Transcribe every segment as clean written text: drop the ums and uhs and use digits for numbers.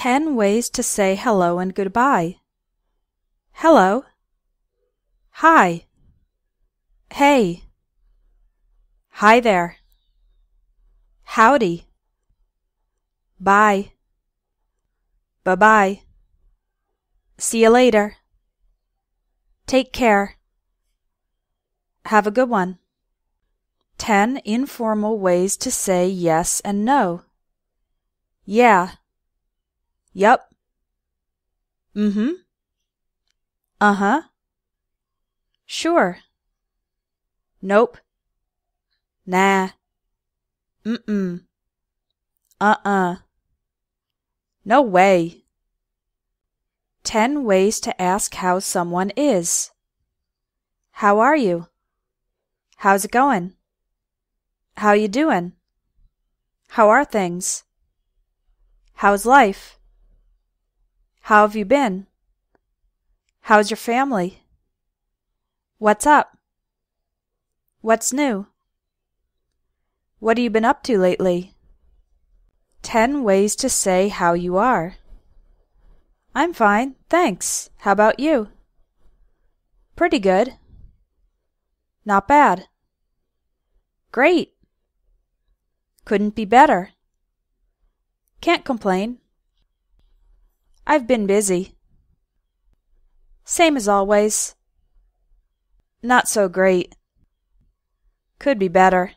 10 ways to say hello and goodbye. Hello. Hi. Hey. Hi there. Howdy. Bye. Bye-bye. See you later. Take care. Have a good one. 10 informal ways to say yes and no. Yeah. Yup. Mm-hmm. Uh-huh. Sure. Nope. Nah. Mm-mm. Uh-uh. No way. 10 ways to ask how someone is. How are you? How's it going? How you doing? How are things? How's life? How have you been? How's your family? What's up? What's new? What have you been up to lately? 10 ways to say how you are. I'm fine, thanks. How about you? Pretty good. Not bad. Great. Couldn't be better. Can't complain. I've been busy. Same as always. Not so great. Could be better.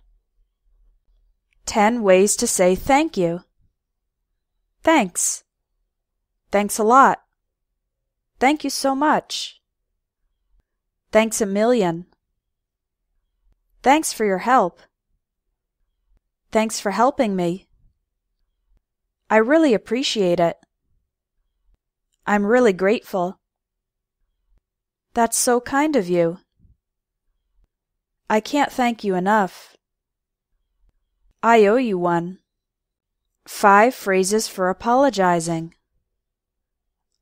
10 ways to say thank you. Thanks. Thanks a lot. Thank you so much. Thanks a million. Thanks for your help. Thanks for helping me. I really appreciate it. I'm really grateful. That's so kind of you. I can't thank you enough. I owe you one. 5 phrases for apologizing.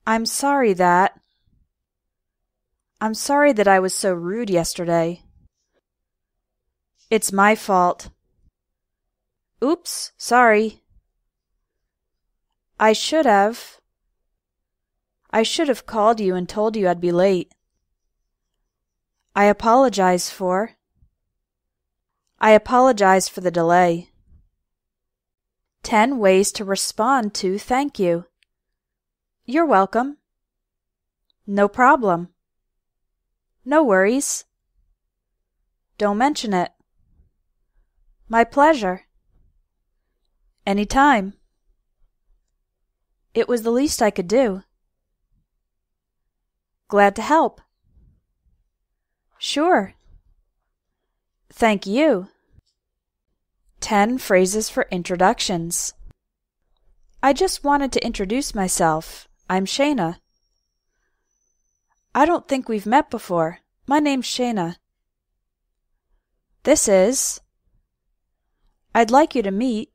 I'm sorry that I was so rude yesterday. It's my fault. Oops, sorry. I should have called you and told you I'd be late. I apologize for the delay. 10 ways to respond to thank you. You're welcome. No problem. No worries. Don't mention it. My pleasure. Anytime. It was the least I could do. Glad to help. Sure. Thank you. 10 phrases for introductions. I just wanted to introduce myself. I'm Shayna. I don't think we've met before. My name's Shayna. This is. I'd like you to meet.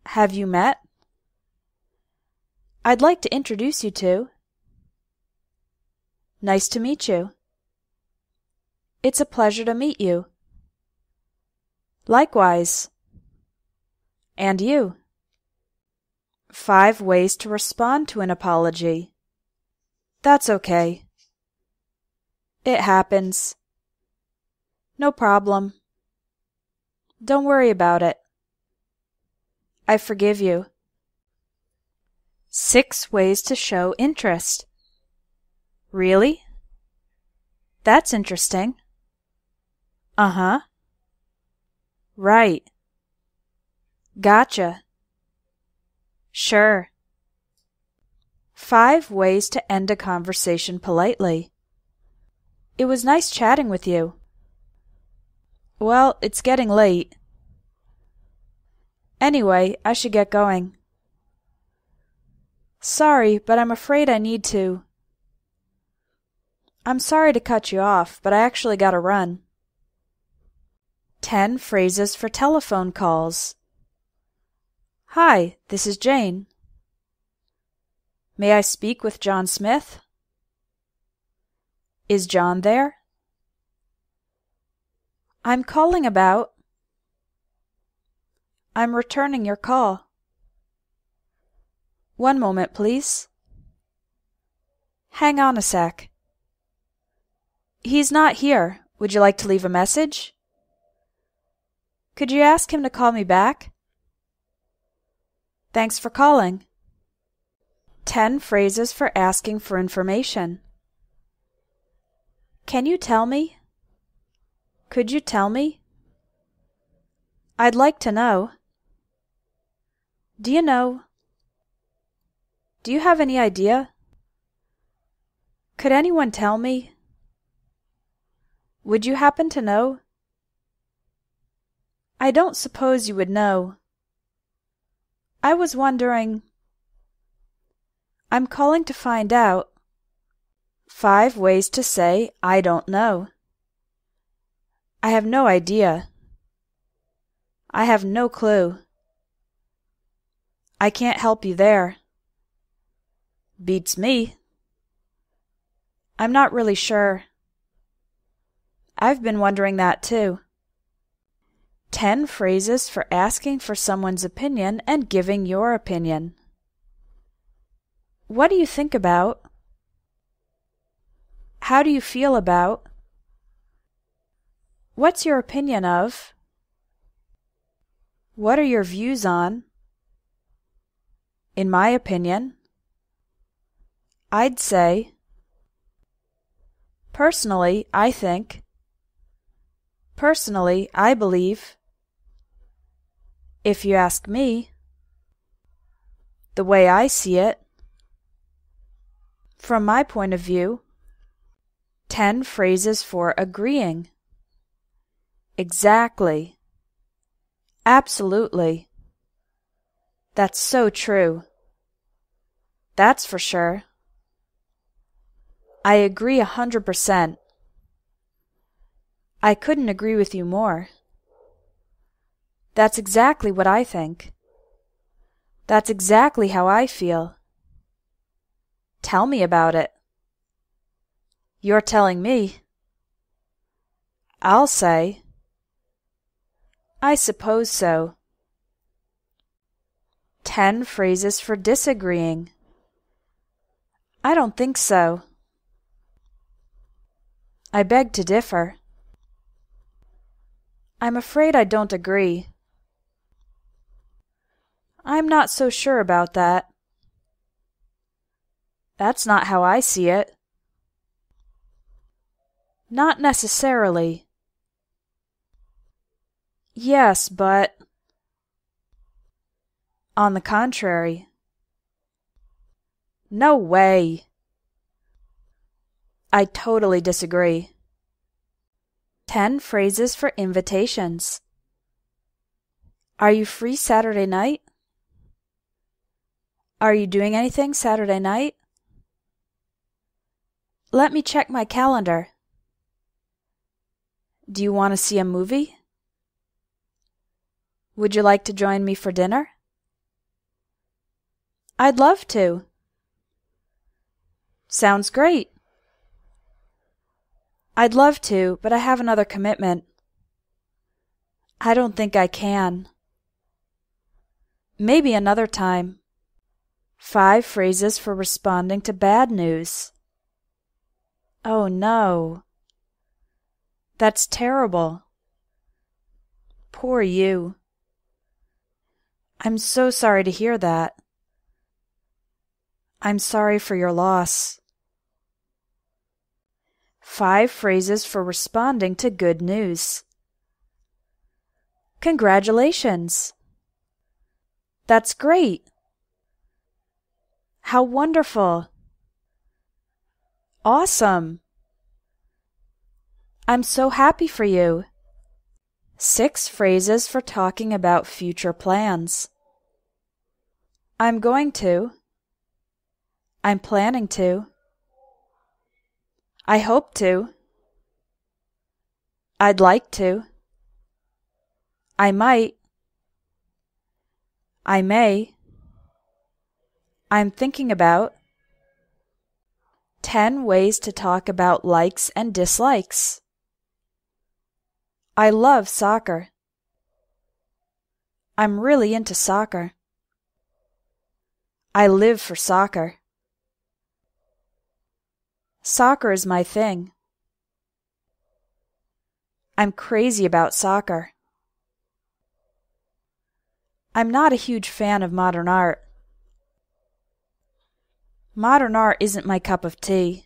Have you met? I'd like to introduce you to. Nice to meet you. It's a pleasure to meet you. Likewise. And you. 5 ways to respond to an apology. That's okay. It happens. No problem. Don't worry about it. I forgive you. 6 ways to show interest. Really? That's interesting. Uh-huh. Right. Gotcha. Sure. 5 ways to end a conversation politely. It was nice chatting with you. Well, it's getting late. Anyway, I should get going. Sorry, but I'm afraid I need to. I'm sorry to cut you off, but I actually gotta run. 10 phrases for telephone calls. Hi, this is Jane. May I speak with John Smith? Is John there? I'm calling about. I'm returning your call. One moment, please. Hang on a sec. He's not here. Would you like to leave a message? Could you ask him to call me back? Thanks for calling. 10 phrases for asking for information. Can you tell me? Could you tell me? I'd like to know. Do you know? Do you have any idea? Could anyone tell me? Would you happen to know? I don't suppose you would know. I was wondering. I'm calling to find out. 5 ways to say I don't know. I have no idea. I have no clue. I can't help you there. Beats me. I'm not really sure. I've been wondering that too. 10 phrases for asking for someone's opinion and giving your opinion. What do you think about? How do you feel about? What's your opinion of? What are your views on? In my opinion. I'd say. Personally, I think. Personally, I believe. If you ask me. The way I see it. From my point of view. 10 phrases for agreeing. Exactly. Absolutely. That's so true. That's for sure. I agree 100%. I couldn't agree with you more. That's exactly what I think. That's exactly how I feel. Tell me about it. You're telling me. I'll say. I suppose so. 10 phrases for disagreeing. I don't think so. I beg to differ. I'm afraid I don't agree. I'm not so sure about that. That's not how I see it. Not necessarily. Yes, but. On the contrary. No way. I totally disagree. 10 phrases for invitations. Are you free Saturday night? Are you doing anything Saturday night? Let me check my calendar. Do you want to see a movie? Would you like to join me for dinner? I'd love to. Sounds great. I'd love to, but I have another commitment. I don't think I can. Maybe another time. 5 phrases for responding to bad news. Oh no. That's terrible. Poor you. I'm so sorry to hear that. I'm sorry for your loss. 5 phrases for responding to good news. Congratulations. That's great. How wonderful. Awesome. I'm so happy for you. 6 phrases for talking about future plans. I'm going to. I'm planning to. I hope to. I'd like to. I might. I may. I'm thinking about. 10 ways to talk about likes and dislikes. I love soccer. I'm really into soccer. I live for soccer. Soccer is my thing. I'm crazy about soccer. I'm not a huge fan of modern art. Modern art isn't my cup of tea.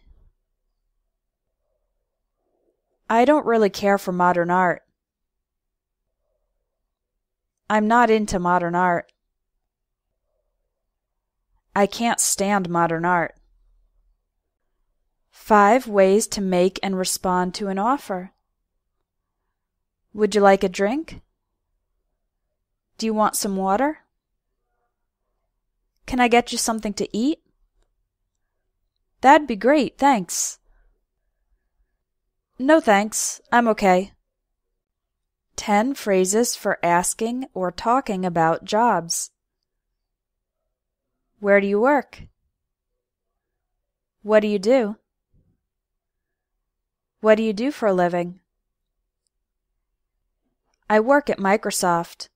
I don't really care for modern art. I'm not into modern art. I can't stand modern art. 5 ways to make and respond to an offer. Would you like a drink? Do you want some water? Can I get you something to eat? That'd be great, thanks. No thanks, I'm okay. 10 phrases for asking or talking about jobs. Where do you work? What do you do? What do you do for a living? I work at Microsoft.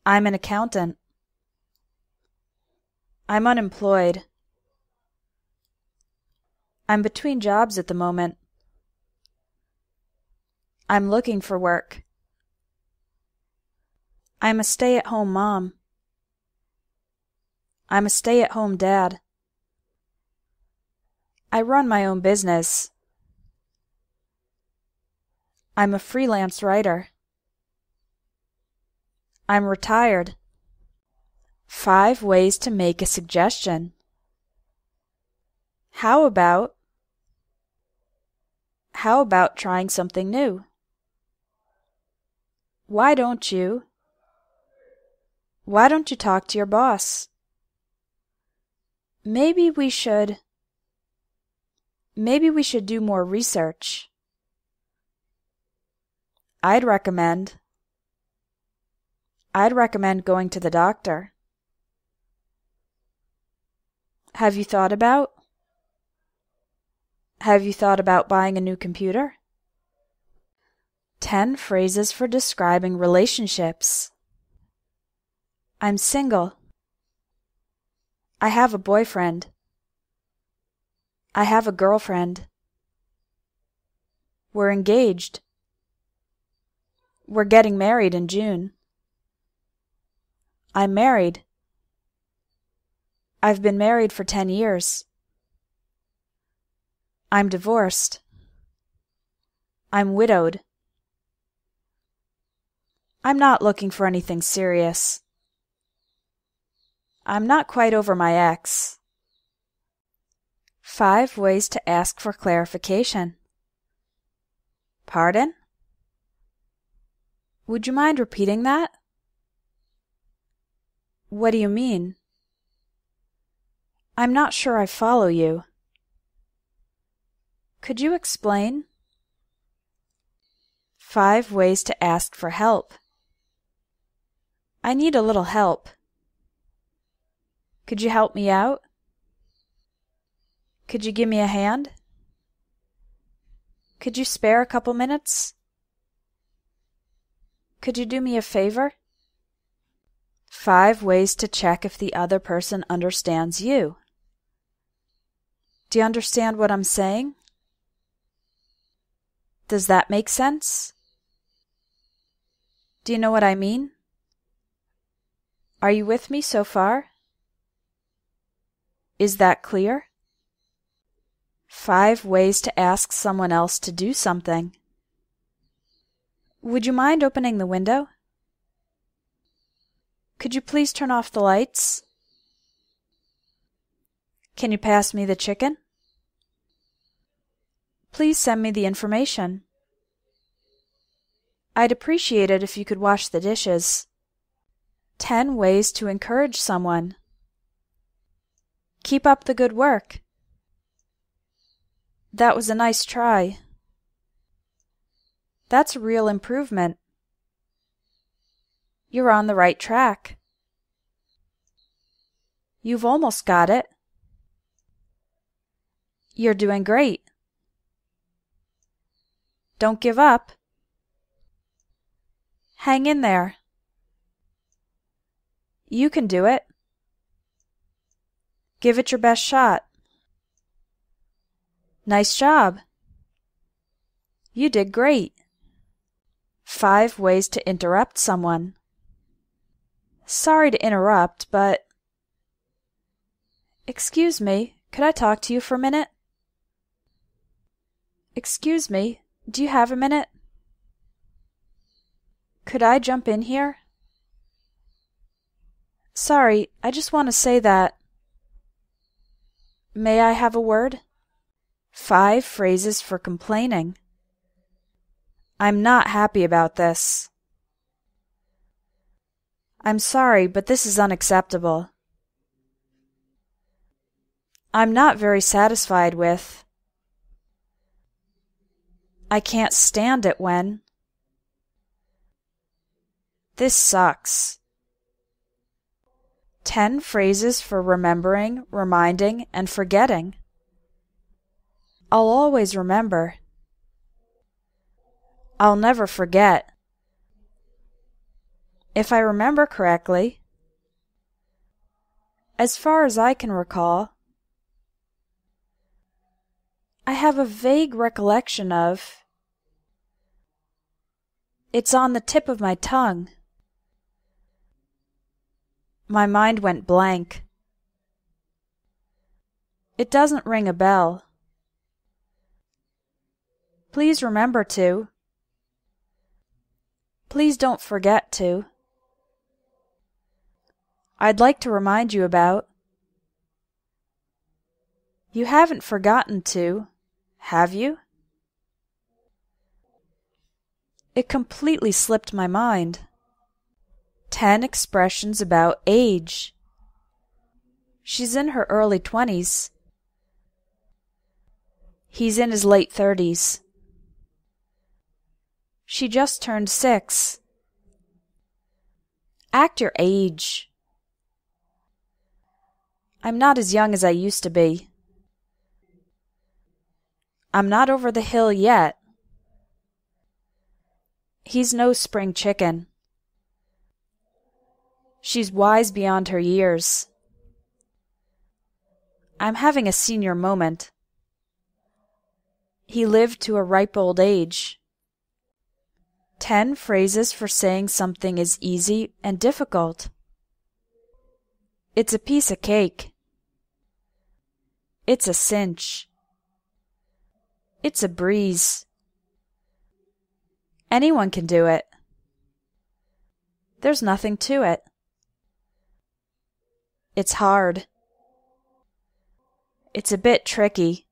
I'm an accountant. I'm unemployed. I'm between jobs at the moment. I'm looking for work. I'm a stay-at-home mom. I'm a stay-at-home dad. I run my own business. I'm a freelance writer. I'm retired. 5 ways to make a suggestion. How about trying something new? Why don't you talk to your boss? Maybe we should do more research. I'd recommend going to the doctor. Have you thought about buying a new computer? 10 phrases for describing relationships. I'm single. I have a boyfriend. I have a girlfriend. We're engaged. We're getting married in June. I'm married. I've been married for 10 years. I'm divorced. I'm widowed. I'm not looking for anything serious. I'm not quite over my ex. 5 ways to ask for clarification. Pardon? Would you mind repeating that? What do you mean? I'm not sure I follow you. Could you explain? 5 ways to ask for help. I need a little help. Could you help me out? Could you give me a hand? Could you spare a couple minutes? Could you do me a favor? 5 ways to check if the other person understands you. Do you understand what I'm saying? Does that make sense? Do you know what I mean? Are you with me so far? Is that clear? 5 ways to ask someone else to do something. Would you mind opening the window? Could you please turn off the lights? Can you pass me the chicken? Please send me the information. I'd appreciate it if you could wash the dishes. 10 ways to encourage someone. Keep up the good work. That was a nice try. That's a real improvement. You're on the right track. You've almost got it. You're doing great. Don't give up. Hang in there. You can do it. Give it your best shot. Nice job. You did great. 5 ways to interrupt someone. Sorry to interrupt, but... Excuse me, could I talk to you for a minute? Excuse me, do you have a minute? Could I jump in here? Sorry, I just want to say that. May I have a word? 5 phrases for complaining. I'm not happy about this. I'm sorry, but this is unacceptable. I'm not very satisfied with. I can't stand it when. This sucks. 10 phrases for remembering, reminding, and forgetting. I'll always remember. I'll never forget. If I remember correctly, as far as I can recall, I have a vague recollection of. It's on the tip of my tongue. My mind went blank. It doesn't ring a bell. Please remember to. Please don't forget to. I'd like to remind you about. You haven't forgotten to, have you? It completely slipped my mind. 10 expressions about age. She's in her early 20s. He's in his late 30s. She just turned 6. Act your age. I'm not as young as I used to be. I'm not over the hill yet. He's no spring chicken. She's wise beyond her years. I'm having a senior moment. He lived to a ripe old age. 10 phrases for saying something is easy and difficult. It's a piece of cake. It's a cinch. It's a breeze. Anyone can do it. There's nothing to it. It's hard. It's a bit tricky.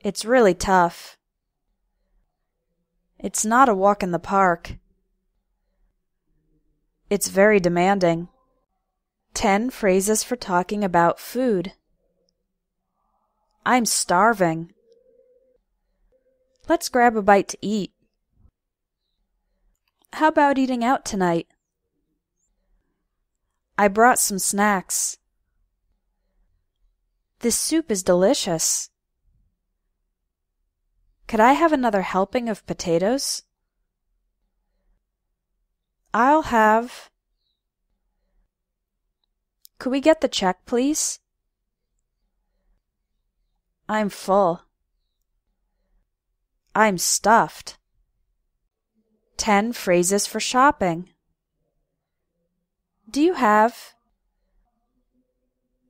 It's really tough. It's not a walk in the park. It's very demanding. 10 phrases for talking about food. I'm starving. Let's grab a bite to eat. How about eating out tonight? I brought some snacks. This soup is delicious. Could I have another helping of potatoes? I'll have. Could we get the check, please? I'm full. I'm stuffed. 10 phrases for shopping. Do you have?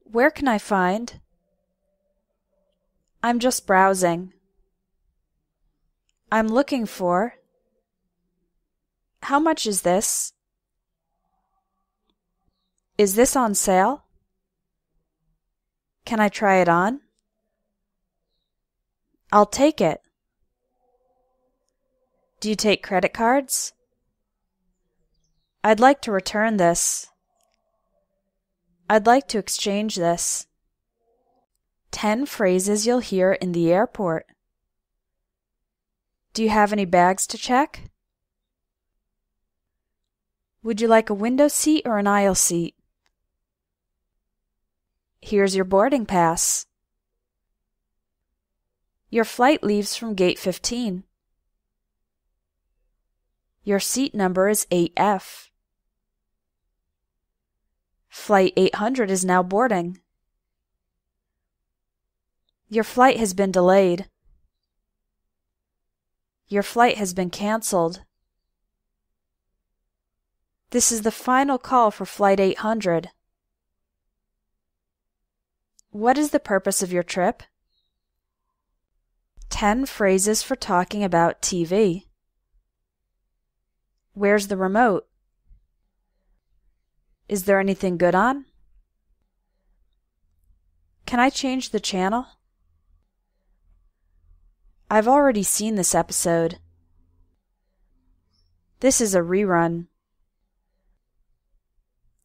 Where can I find? I'm just browsing. I'm looking for. How much is this? Is this on sale? Can I try it on? I'll take it. Do you take credit cards? I'd like to return this. I'd like to exchange this. 10 phrases you'll hear in the airport. Do you have any bags to check? Would you like a window seat or an aisle seat? Here's your boarding pass. Your flight leaves from gate 15. Your seat number is 8F. Flight 800 is now boarding. Your flight has been delayed. Your flight has been canceled. This is the final call for Flight 800. What is the purpose of your trip? 10 phrases for talking about TV. Where's the remote? Is there anything good on? Can I change the channel? I've already seen this episode. This is a rerun.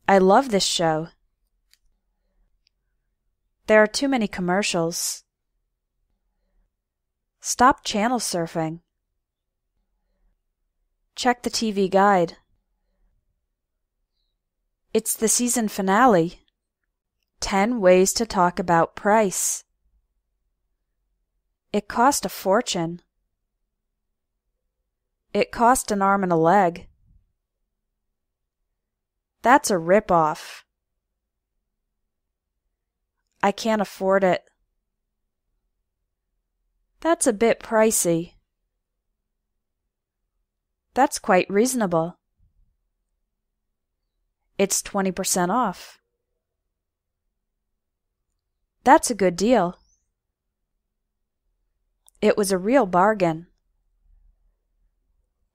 I love this show. There are too many commercials. Stop channel surfing. Check the TV guide. It's the season finale. 10 ways to talk about price. It cost a fortune. It cost an arm and a leg. That's a rip-off. I can't afford it. That's a bit pricey. That's quite reasonable. It's 20% off. That's a good deal. It was a real bargain.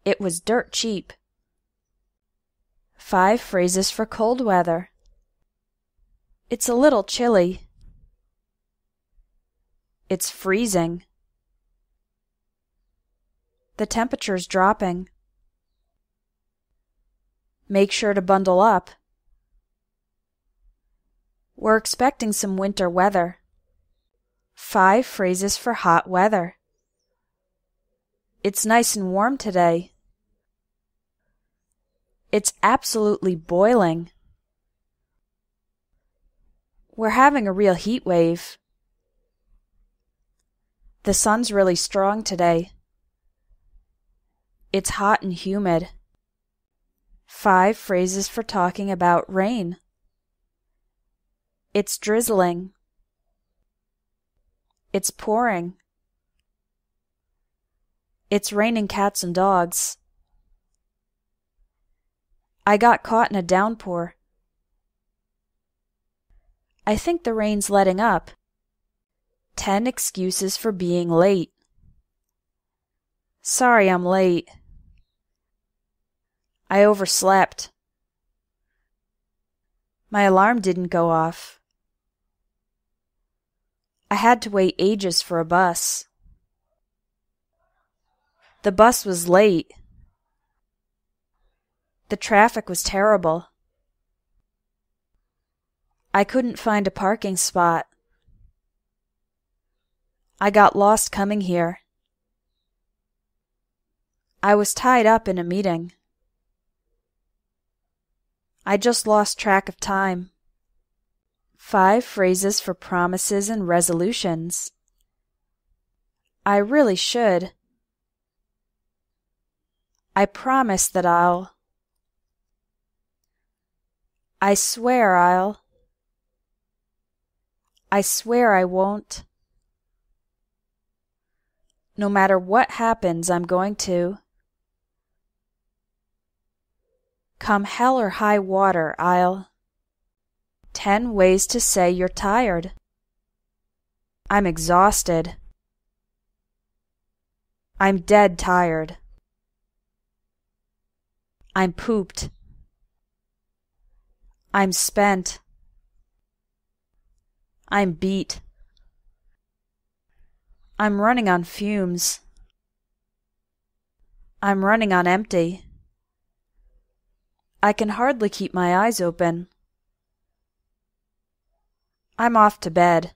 It was dirt cheap. 5 phrases for cold weather. It's a little chilly. It's freezing. The temperature's dropping. Make sure to bundle up. We're expecting some winter weather. 5 phrases for hot weather. It's nice and warm today. It's absolutely boiling. We're having a real heat wave. The sun's really strong today. It's hot and humid. 5 phrases for talking about rain. It's drizzling. It's pouring. It's raining cats and dogs. I got caught in a downpour. I think the rain's letting up. 10 excuses for being late. Sorry I'm late. I overslept. My alarm didn't go off. I had to wait ages for a bus. The bus was late. The traffic was terrible. I couldn't find a parking spot. I got lost coming here. I was tied up in a meeting. I just lost track of time. 5 phrases for promises and resolutions. I really should. I promise that I'll. I swear I'll. I swear I won't. No matter what happens, I'm going to. Come hell or high water, I'll. 10 ways to say you're tired. I'm exhausted. I'm dead tired. I'm pooped. I'm spent. I'm beat. I'm running on fumes. I'm running on empty. I can hardly keep my eyes open. I'm off to bed.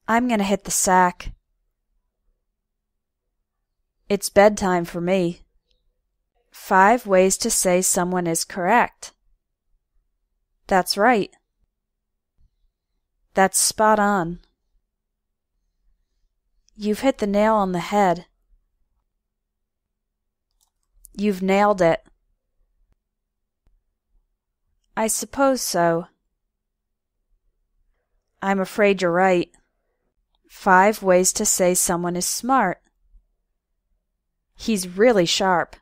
I'm going to hit the sack. It's bedtime for me. 5 ways to say someone is correct. That's right. That's spot on. You've hit the nail on the head. You've nailed it. I suppose so. I'm afraid you're right. 5 ways to say someone is smart. He's really sharp.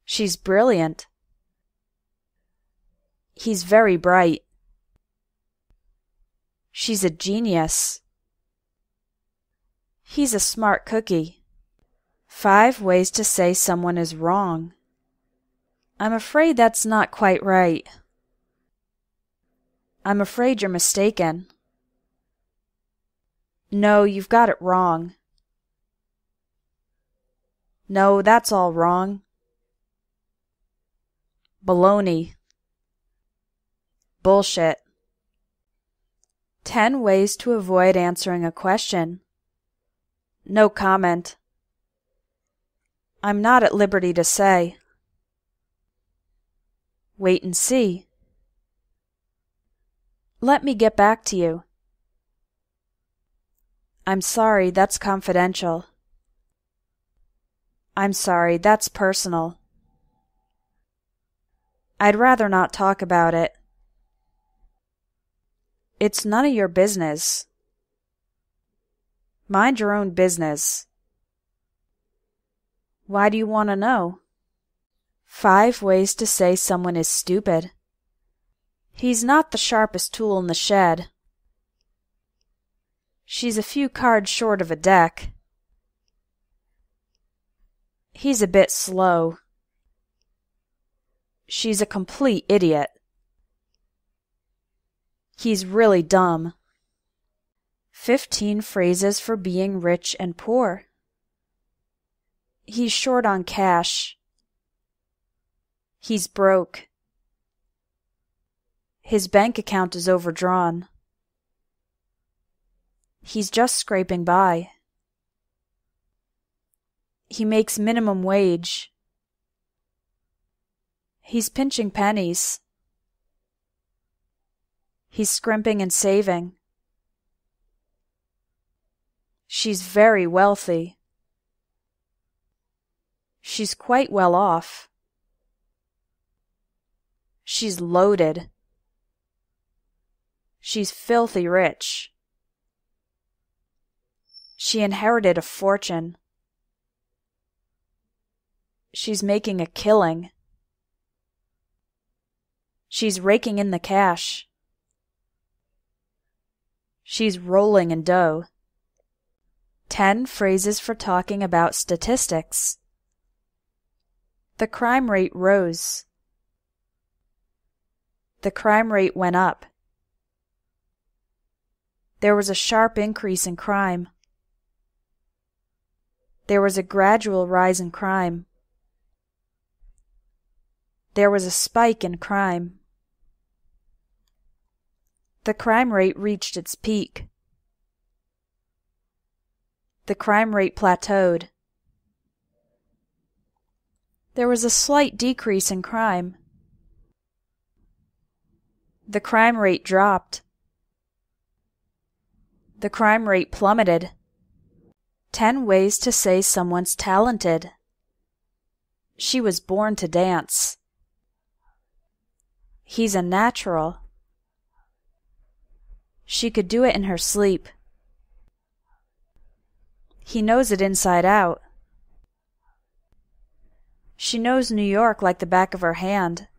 She's brilliant. He's very bright. She's a genius. He's a smart cookie. 5 ways to say someone is wrong. I'm afraid that's not quite right. I'm afraid you're mistaken. No, you've got it wrong. No, that's all wrong. Baloney. Bullshit. 10 ways to avoid answering a question. No comment. I'm not at liberty to say. Wait and see. Let me get back to you. I'm sorry, that's confidential. I'm sorry, that's personal. I'd rather not talk about it. It's none of your business. Mind your own business. Why do you want to know? 5 ways to say someone is stupid. He's not the sharpest tool in the shed. She's a few cards short of a deck. He's a bit slow. She's a complete idiot. He's really dumb. 15 phrases for being rich and poor. He's short on cash. He's broke. His bank account is overdrawn. He's just scraping by. He makes minimum wage. He's pinching pennies. He's scrimping and saving. She's very wealthy. She's quite well off. She's loaded. She's filthy rich. She inherited a fortune. She's making a killing. She's raking in the cash. She's rolling in dough. 10 phrases for talking about statistics. The crime rate rose. The crime rate went up. There was a sharp increase in crime. There was a gradual rise in crime. There was a spike in crime. The crime rate reached its peak. The crime rate plateaued. There was a slight decrease in crime. The crime rate dropped. The crime rate plummeted. 10 ways to say someone's talented. She was born to dance. He's a natural. She could do it in her sleep. He knows it inside out. She knows New York like the back of her hand.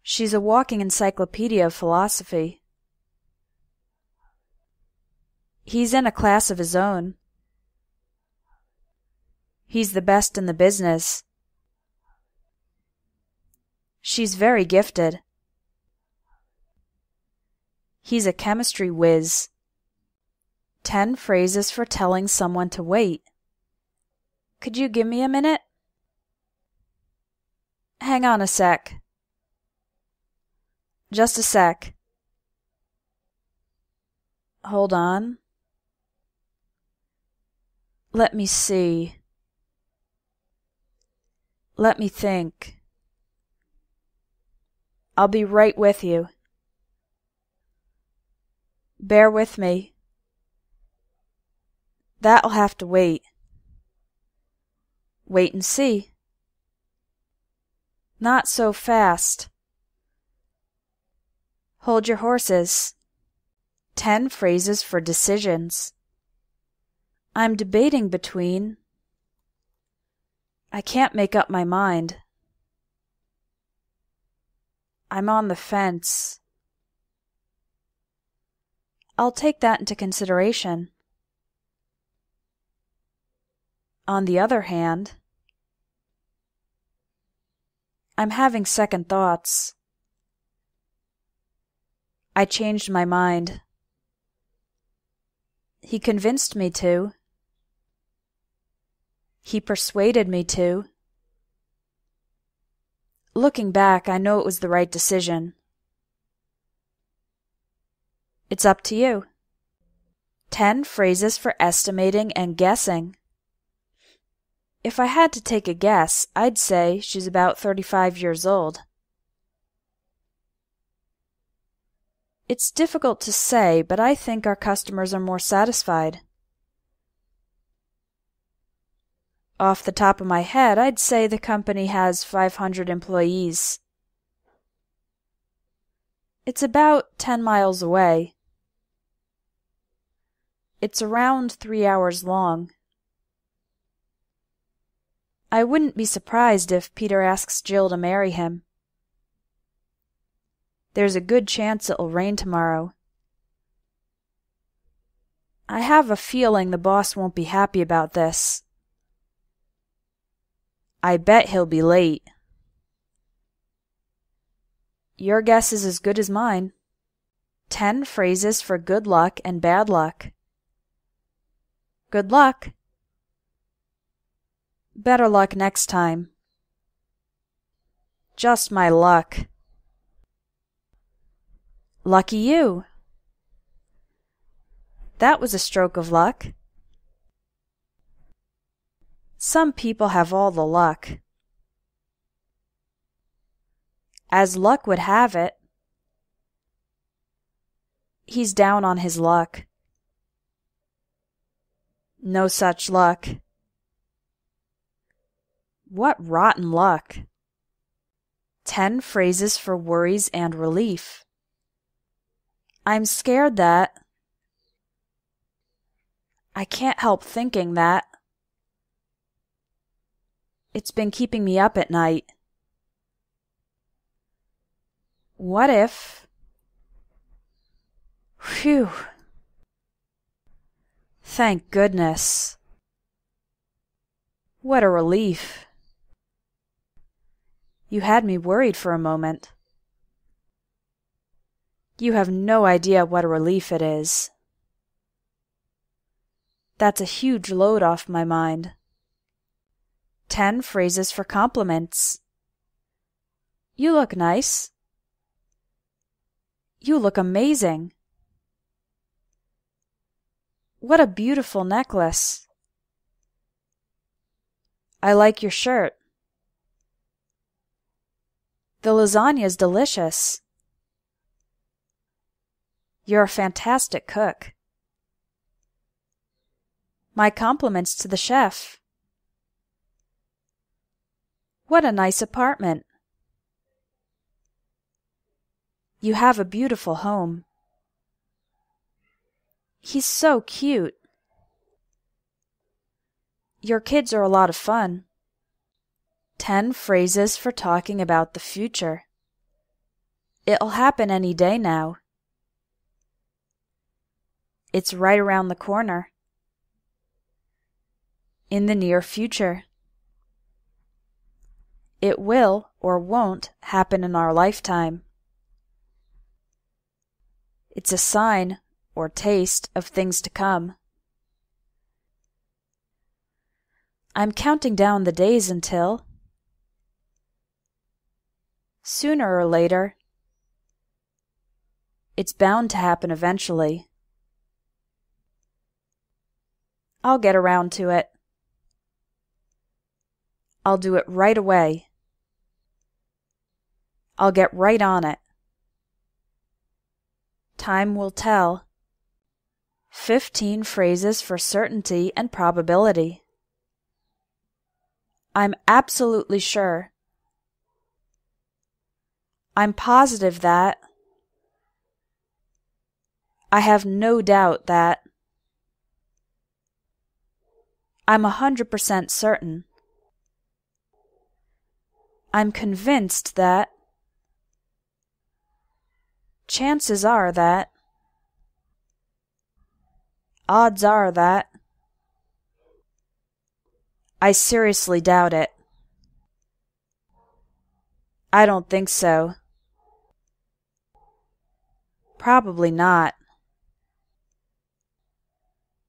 She's a walking encyclopedia of philosophy. He's in a class of his own. He's the best in the business. She's very gifted. He's a chemistry whiz. 10 phrases for telling someone to wait. Could you give me a minute? Hang on a sec. Just a sec. Hold on. Let me see. Let me think. I'll be right with you. Bear with me. That'll have to wait. Wait and see. Not so fast. Hold your horses. 10 phrases for decisions. I'm debating between. I can't make up my mind. I'm on the fence. I'll take that into consideration. On the other hand, I'm having second thoughts. I changed my mind. He convinced me to. He persuaded me to. Looking back, I know it was the right decision. It's up to you. 10 phrases for estimating and guessing. If I had to take a guess, I'd say she's about 35 years old. It's difficult to say, but I think our customers are more satisfied. Off the top of my head, I'd say the company has 500 employees. It's about 10 miles away. It's around 3 hours long. I wouldn't be surprised if Peter asks Jill to marry him. There's a good chance it'll rain tomorrow. I have a feeling the boss won't be happy about this. I bet he'll be late. Your guess is as good as mine. 10 phrases for good luck and bad luck. Good luck. Better luck next time. Just my luck. Lucky you. That was a stroke of luck. Some people have all the luck. As luck would have it, he's down on his luck. No such luck. What rotten luck. 10 phrases for worries and relief. I'm scared that. I can't help thinking that. It's been keeping me up at night. What if? Phew. Thank goodness. What a relief. You had me worried for a moment. You have no idea what a relief it is. That's a huge load off my mind. 10 phrases for compliments. You look nice. You look amazing. What a beautiful necklace. I like your shirt. The lasagna's delicious. You're a fantastic cook. My compliments to the chef. What a nice apartment. You have a beautiful home. He's so cute. Your kids are a lot of fun. 10 phrases for talking about the future. It'll happen any day now. It's right around the corner. In the near future. It will or won't happen in our lifetime. It's a sign or taste of things to come. I'm counting down the days until. Sooner or later. It's bound to happen eventually. I'll get around to it. I'll do it right away. I'll get right on it. Time will tell. 15 phrases for certainty and probability. I'm absolutely sure. I'm positive that. I have no doubt that. I'm 100% certain. I'm convinced that. Chances are that. Odds are that. I seriously doubt it. I don't think so. Probably not.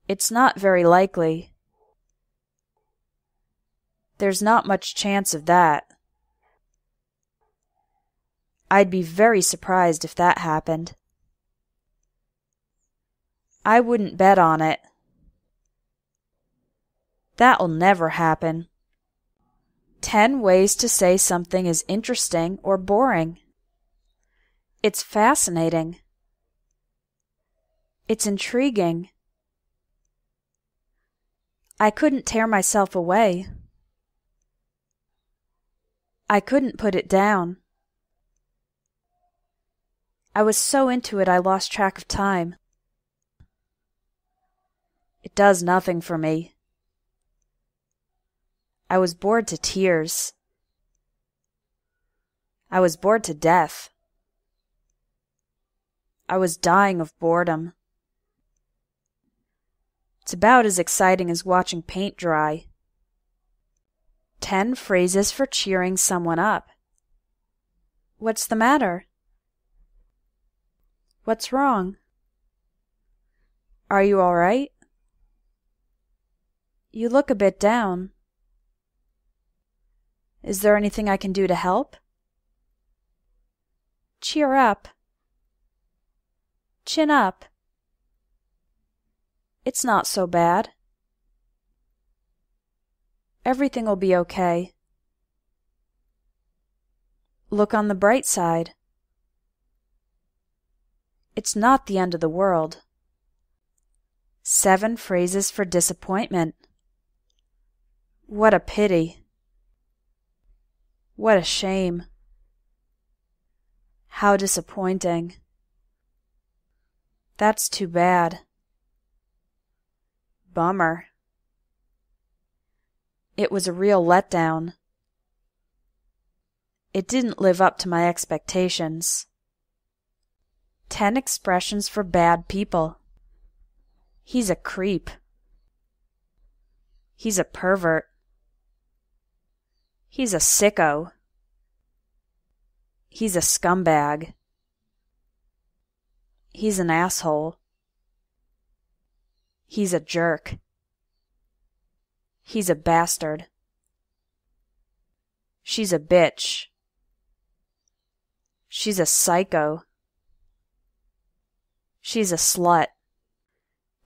It's not very likely. There's not much chance of that. I'd be very surprised if that happened. I wouldn't bet on it. That'll never happen. 10 ways to say something is interesting or boring. It's fascinating. It's intriguing. I couldn't tear myself away. I couldn't put it down. I was so into it I lost track of time. It does nothing for me. I was bored to tears. I was bored to death. I was dying of boredom. It's about as exciting as watching paint dry. 10 phrases for cheering someone up. What's the matter? What's wrong? Are you all right? You look a bit down. Is there anything I can do to help? Cheer up. Chin up. It's not so bad. Everything will be okay. Look on the bright side. It's not the end of the world. 7 phrases for disappointment. What a pity. What a shame. How disappointing. That's too bad. Bummer. It was a real letdown. It didn't live up to my expectations. 10 expressions for bad people. He's a creep. He's a pervert. He's a sicko. He's a scumbag. He's an asshole. He's a jerk. He's a bastard. She's a bitch. She's a psycho. She's a slut.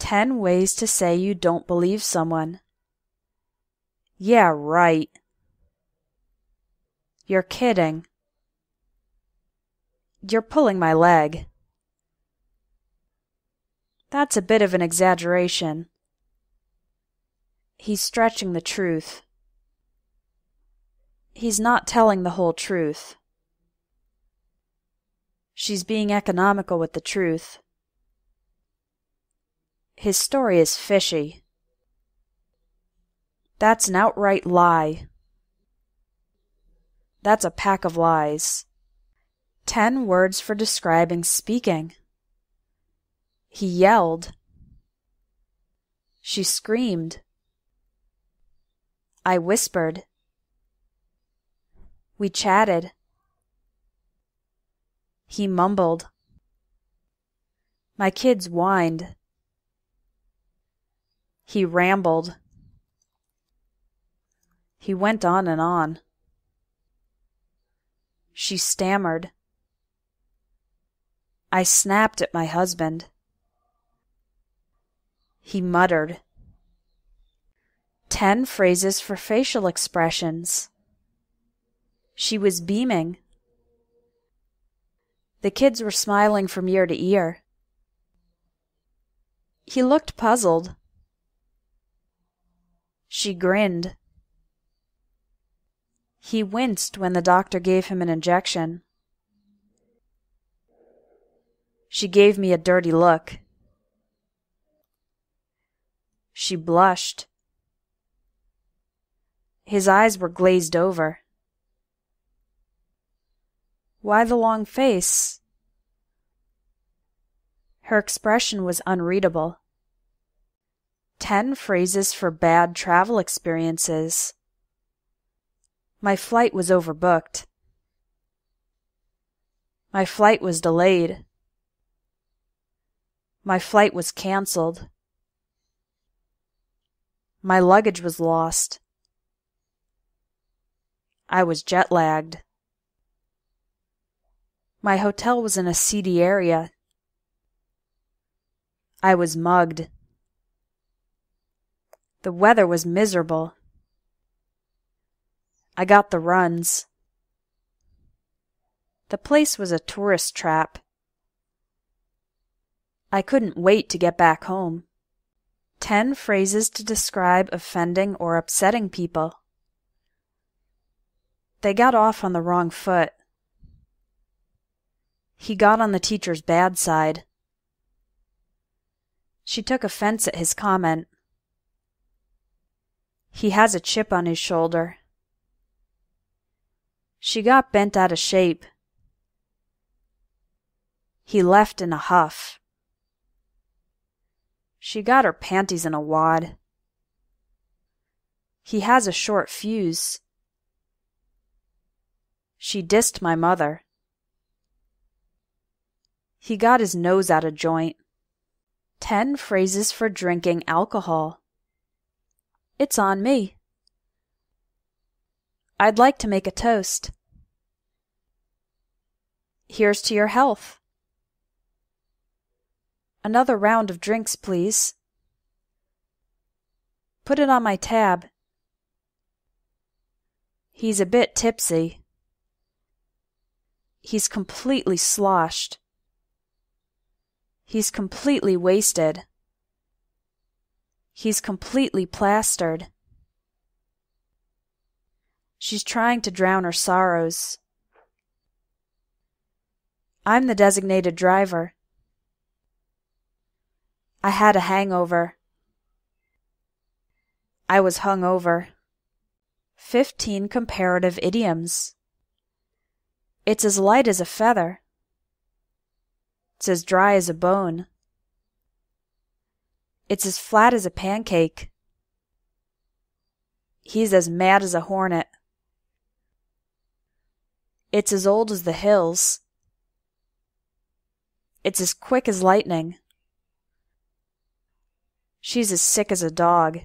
10 ways to say you don't believe someone. Yeah, right. You're kidding. You're pulling my leg. That's a bit of an exaggeration. He's stretching the truth. He's not telling the whole truth. She's being economical with the truth. His story is fishy. That's an outright lie. That's a pack of lies. 10 words for describing speaking. He yelled. She screamed. I whispered. We chatted. He mumbled. My kids whined. He rambled. He went on and on. She stammered. I snapped at my husband. He muttered. 10 phrases for facial expressions. She was beaming. The kids were smiling from ear to ear. He looked puzzled. She grinned. He winced when the doctor gave him an injection. She gave me a dirty look. She blushed. His eyes were glazed over. Why the long face? Her expression was unreadable. 10 phrases for bad travel experiences. My flight was overbooked. My flight was delayed. My flight was canceled. My luggage was lost. I was jet-lagged. My hotel was in a seedy area. I was mugged. The weather was miserable. I got the runs. The place was a tourist trap. I couldn't wait to get back home. 10 phrases to describe offending or upsetting people. They got off on the wrong foot. He got on the teacher's bad side. She took offense at his comment. He has a chip on his shoulder. She got bent out of shape. He left in a huff. She got her panties in a wad. He has a short fuse. She dissed my mother. He got his nose out of joint. 10 phrases for drinking alcohol. It's on me. I'd like to make a toast. Here's to your health. Another round of drinks, please. Put it on my tab. He's a bit tipsy. He's completely sloshed. He's completely wasted. He's completely plastered. She's trying to drown her sorrows. I'm the designated driver. I had a hangover. I was hung over. 15 comparative idioms. It's as light as a feather. It's as dry as a bone. It's as flat as a pancake. He's as mad as a hornet. It's as old as the hills. It's as quick as lightning. She's as sick as a dog.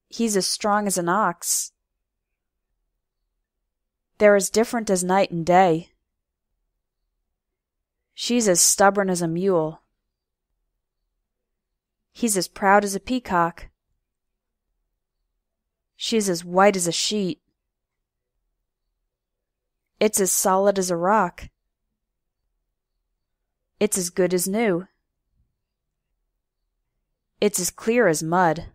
He's as strong as an ox. They're as different as night and day. She's as stubborn as a mule. He's as proud as a peacock. She's as white as a sheet. It's as solid as a rock. It's as good as new. It's as clear as mud.